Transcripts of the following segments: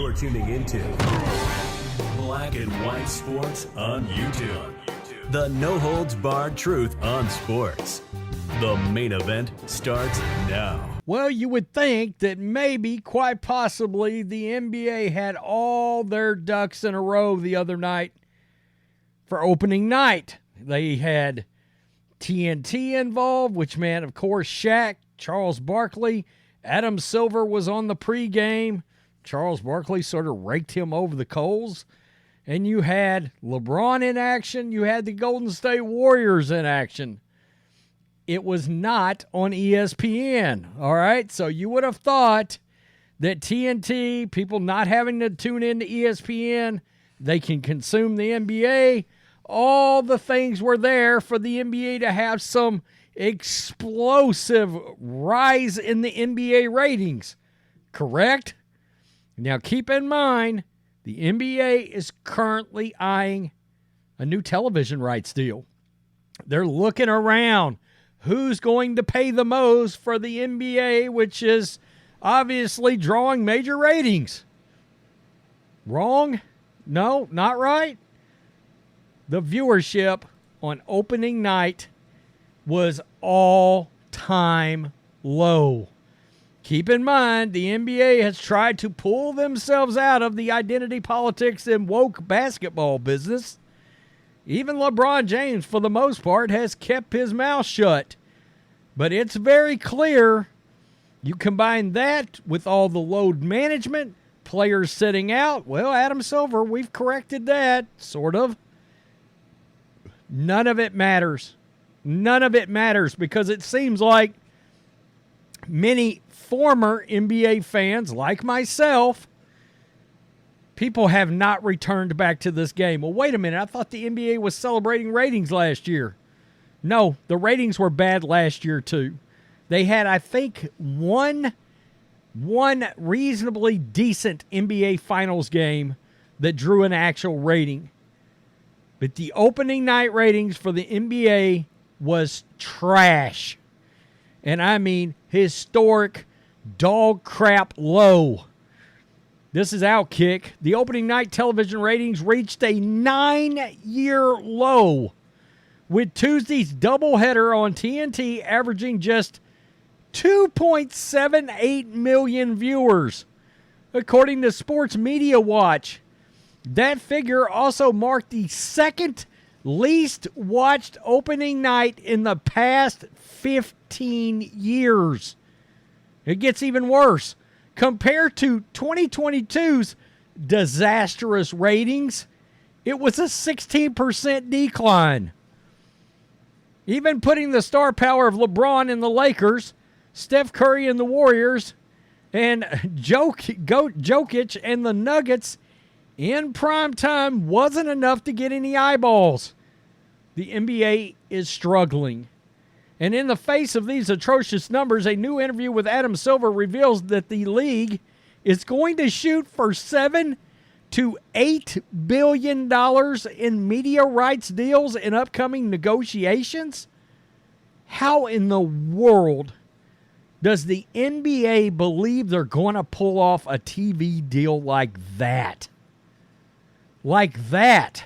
You're tuning into Black and White Sports on YouTube. The no-holds-barred truth on sports. The main event starts now. Well, you would think that maybe, quite possibly, the NBA had all their ducks in a row the other night for opening night. They had TNT involved, which meant, of course, Shaq, Charles Barkley, Adam Silver was on the pregame. Charles Barkley sort of raked him over the coals. And you had LeBron in action. You had the Golden State Warriors in action. It was not on ESPN, all right? So you would have thought that TNT, people not having to tune into ESPN, they can consume the NBA. All the things were there for the NBA to have some explosive rise in the NBA ratings, correct? Now keep in mind, the NBA is currently eyeing a new television rights deal. They're looking around. Who's going to pay the most for the NBA, which is obviously drawing major ratings? Wrong? No, not right. The viewership on opening night was all-time low. Keep in mind, the NBA has tried to pull themselves out of the identity politics and woke basketball business. Even LeBron James, for the most part, has kept his mouth shut. But it's very clear, you combine that with all the load management, players sitting out. Well, Adam Silver, we've corrected that, sort of. None of it matters. None of it matters because it seems like many former NBA fans, like myself, people have not returned back to this game. Well, wait a minute. I thought the NBA was celebrating ratings last year. No, the ratings were bad last year too. They had, I think, one reasonably decent NBA Finals game that drew an actual rating. But the opening night ratings for the NBA was trash. And I mean historic dog crap low. This is Outkick. The opening night television ratings reached a 9-year low, with Tuesday's doubleheader on TNT averaging just 2.78 million viewers, according to Sports Media Watch. That figure also marked the second least watched opening night in the past 15 years. It gets even worse. Compared to 2022's disastrous ratings, it was a 16% decline. Even putting the star power of LeBron in the Lakers, Steph Curry in the Warriors, and Jokic and the Nuggets in prime time wasn't enough to get any eyeballs. The NBA is struggling. And in the face of these atrocious numbers, a new interview with Adam Silver reveals that the league is going to shoot for $7 to $8 billion in media rights deals in upcoming negotiations. How in the world does the NBA believe they're going to pull off a TV deal like that? Like that.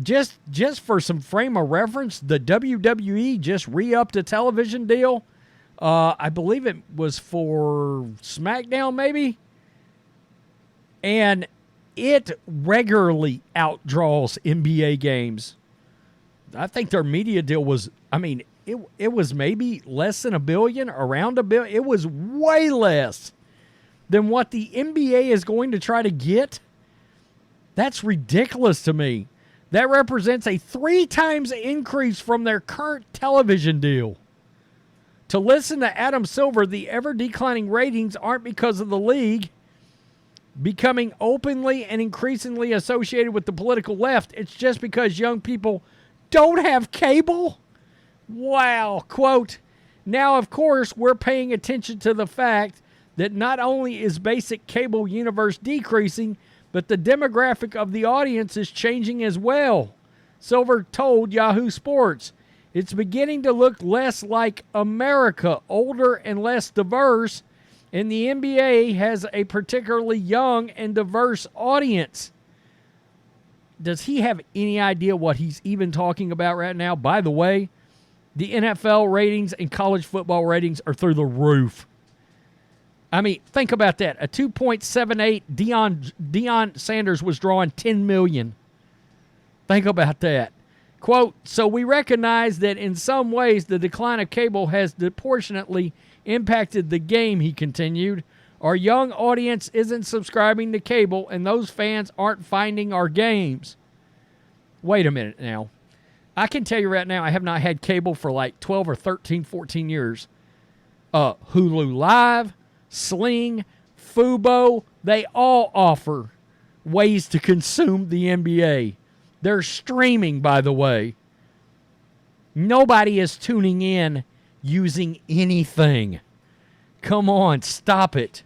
Just for some frame of reference, the WWE just re-upped a television deal. I believe it was for SmackDown, maybe. And it regularly outdraws NBA games. I think their media deal was, it was maybe less than $1 billion, around $1 billion. It was way less than what the NBA is going to try to get. That's ridiculous to me. That represents a 3 times increase from their current television deal. To listen to Adam Silver, the ever-declining ratings aren't because of the league becoming openly and increasingly associated with the political left. It's just because young people don't have cable. Wow. Quote, now, of course, we're paying attention to the fact that not only is basic cable universe decreasing, but the demographic of the audience is changing as well. Silver told Yahoo Sports, it's beginning to look less like America, older and less diverse, And the NBA has a particularly young and diverse audience. Does he have any idea what he's even talking about right now? By the way, the NFL ratings and college football ratings are through the roof. I mean, think about that. A 2.78 Deion Sanders was drawing 10 million. Think about that. Quote, so we recognize that in some ways the decline of cable has disproportionately impacted the game, he continued. Our young audience isn't subscribing to cable, and those fans aren't finding our games. Wait a minute now. I can tell you right now, I have not had cable for like 12 or 13, 14 years. Hulu Live, Sling, Fubo, they all offer ways to consume the NBA. They're streaming, by the way. Nobody is tuning in using anything. Come on, stop it.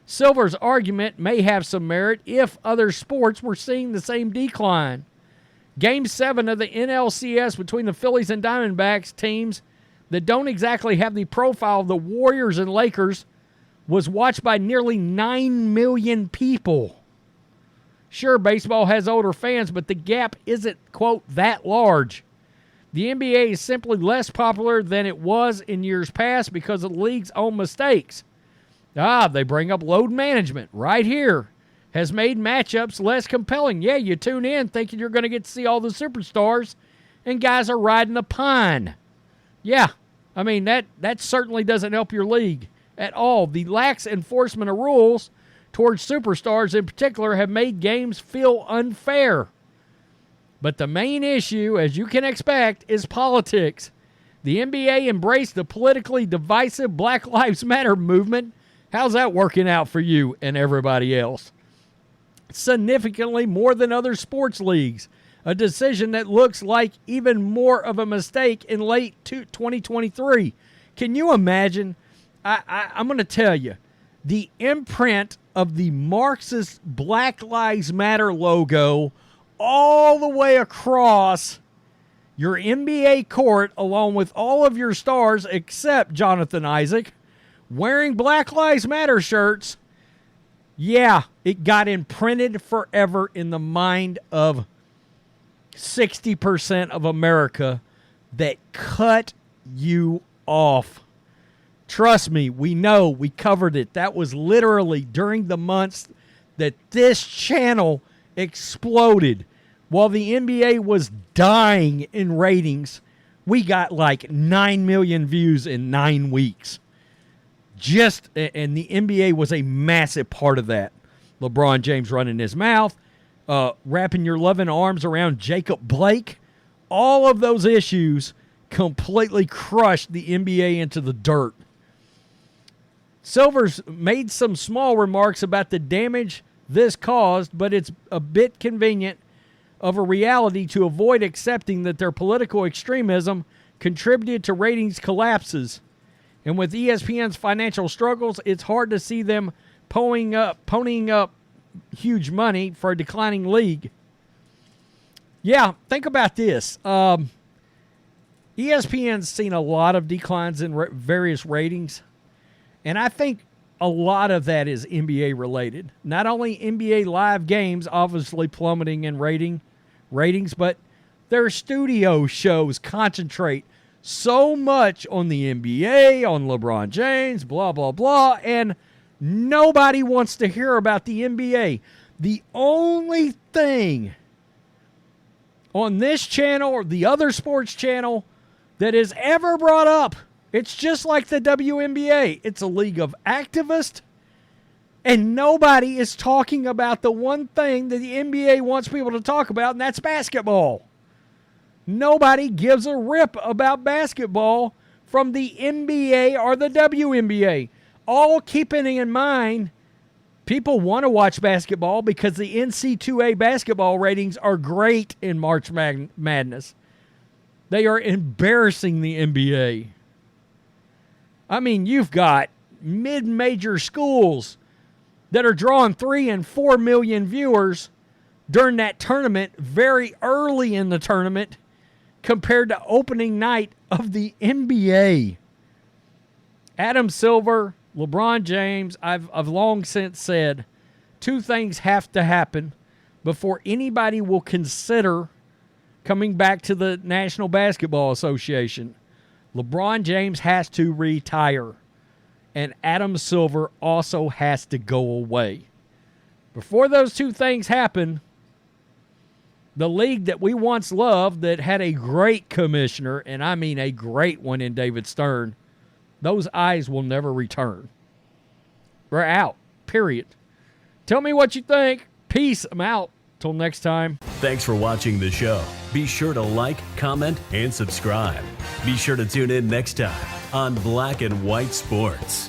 Silver's argument may have some merit if other sports were seeing the same decline. Game 7 of the NLCS between the Phillies and Diamondbacks, teams that don't exactly have the profile of the Warriors and Lakers, was watched by nearly 9 million people. Sure, baseball has older fans, but the gap isn't, quote, that large. The NBA is simply less popular than it was in years past because of the league's own mistakes. They bring up load management right here. Has made matchups less compelling. Yeah, you tune in thinking you're going to get to see all the superstars, and guys are riding the pine. Yeah, I mean, that certainly doesn't help your league at all. The lax enforcement of rules towards superstars in particular have made games feel unfair. But the main issue, as you can expect, is politics. The NBA embraced the politically divisive Black Lives Matter movement. How's that working out for you and everybody else? Significantly more than other sports leagues, a decision that looks like even more of a mistake in late 2023. Can you imagine? I'm going to tell you, the imprint of the Marxist Black Lives Matter logo all the way across your NBA court, along with all of your stars except Jonathan Isaac, wearing Black Lives Matter shirts. Yeah, it got imprinted forever in the mind of 60% of America that cut you off. Trust me, we know, we covered it. That was literally during the months that this channel exploded. While the NBA was dying in ratings, we got like 9 million views in 9 weeks. And the NBA was a massive part of that. LeBron James running his mouth, wrapping your loving arms around Jacob Blake. All of those issues completely crushed the NBA into the dirt. Silver's made some small remarks about the damage this caused, but it's a bit convenient of a reality to avoid accepting that their political extremism contributed to ratings collapses. And with ESPN's financial struggles, it's hard to see them ponying up huge money for a declining league. Yeah, think about this. ESPN's seen a lot of declines in various ratings, and I think a lot of that is NBA related. Not only NBA live games obviously plummeting in ratings, but their studio shows concentrate so much on the NBA, on LeBron James, blah, blah, blah, and nobody wants to hear about the NBA. The only thing on this channel or the other sports channel that is ever brought up, it's just like the WNBA. It's a league of activists, and nobody is talking about the one thing that the NBA wants people to talk about, and that's basketball. Nobody gives a rip about basketball from the NBA or the WNBA. All keeping in mind, people want to watch basketball because the NCAA basketball ratings are great in March Madness. They are embarrassing the NBA. I mean, you've got mid-major schools that are drawing 3 and 4 million viewers during that tournament, very early in the tournament, compared to opening night of the NBA. Adam Silver, LeBron James, I've long since said, two things have to happen before anybody will consider coming back to the National Basketball Association. LeBron James has to retire, and Adam Silver also has to go away. Before those two things happen, the league that we once loved, that had a great commissioner, and I mean a great one in David Stern, those eyes will never return. We're out, period. Tell me what you think. Peace. I'm out. Till next time. Thanks for watching the show. Be sure to like, comment, and subscribe. Be sure to tune in next time on Black and White Sports.